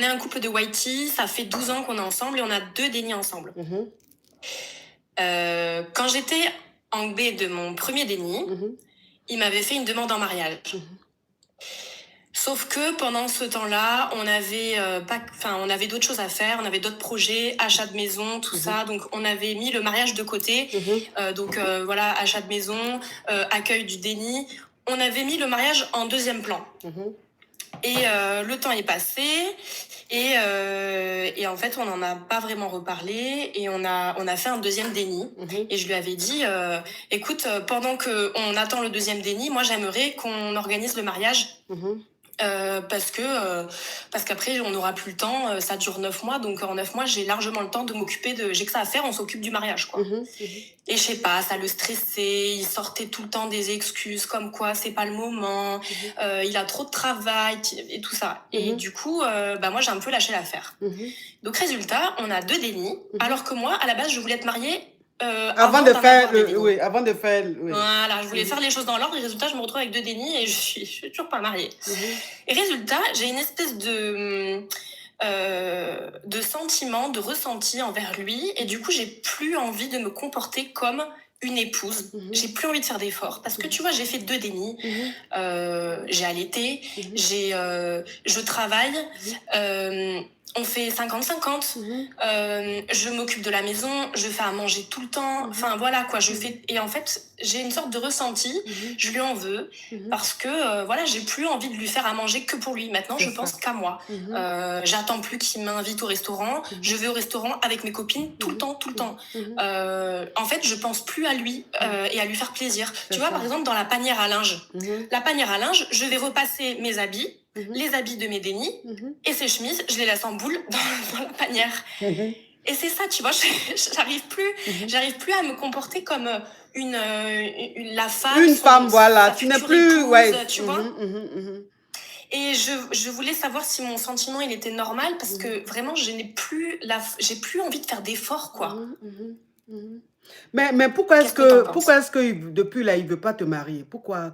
on est un couple de Whitey, ça fait 12 ans qu'on est ensemble et on a 2 dénis ensemble. Quand j'étais en B de mon premier déni, il m'avait fait une demande en mariage. Sauf que pendant ce temps-là, on avait d'autres choses à faire, on avait d'autres projets, achat de maison, tout ça. Donc on avait mis le mariage de côté. Voilà, achat de maison, accueil du déni. On avait mis le mariage en deuxième plan. Et le temps est passé et en fait on n'en a pas vraiment reparlé et on a fait un deuxième déni. Et je lui avais dit écoute, pendant qu'on attend le deuxième déni, moi j'aimerais qu'on organise le mariage. Parce qu'après on n'aura plus le temps, ça dure 9 mois, donc en 9 mois j'ai largement le temps de m'occuper j'ai que ça à faire, on s'occupe du mariage quoi. Et je sais pas, ça le stressait, il sortait tout le temps des excuses comme quoi c'est pas le moment, il a trop de travail et tout ça. Et du coup moi j'ai un peu lâché l'affaire. Donc résultat, on a 2 dénis, alors que moi à la base je voulais être mariée avant de faire Voilà, je voulais faire les choses dans l'ordre et résultat, je me retrouve avec 2 dénis et je suis toujours pas mariée. Et résultat, j'ai une espèce de sentiment, de ressenti envers lui et du coup, j'ai plus envie de me comporter comme une épouse. J'ai plus envie de faire d'efforts parce que tu vois, j'ai fait 2 dénis, j'ai allaité, je travaille, on fait 50-50, je m'occupe de la maison, je fais à manger tout le temps, enfin voilà quoi, je fais. Et en fait, j'ai une sorte de ressenti, je lui en veux, parce que voilà, j'ai plus envie de lui faire à manger que pour lui. Maintenant, je pense qu'à moi. J'attends plus qu'il m'invite au restaurant, je vais au restaurant avec mes copines tout le temps. En fait, je pense plus à lui et à lui faire plaisir. Tu vois, par exemple, dans la panière à linge, je vais repasser mes habits, les habits de mes dénis et ces chemises, je les laisse en boule dans la panière. Et c'est ça, tu vois, j'arrive plus à me comporter comme la femme. Une femme, voilà, tu n'es plus... Épouse, tu vois. Et je voulais savoir si mon sentiment, il était normal, parce que vraiment, j'ai plus envie de faire d'efforts, quoi. Mais pourquoi est-ce que depuis là, il ne veut pas te marier? Pourquoi?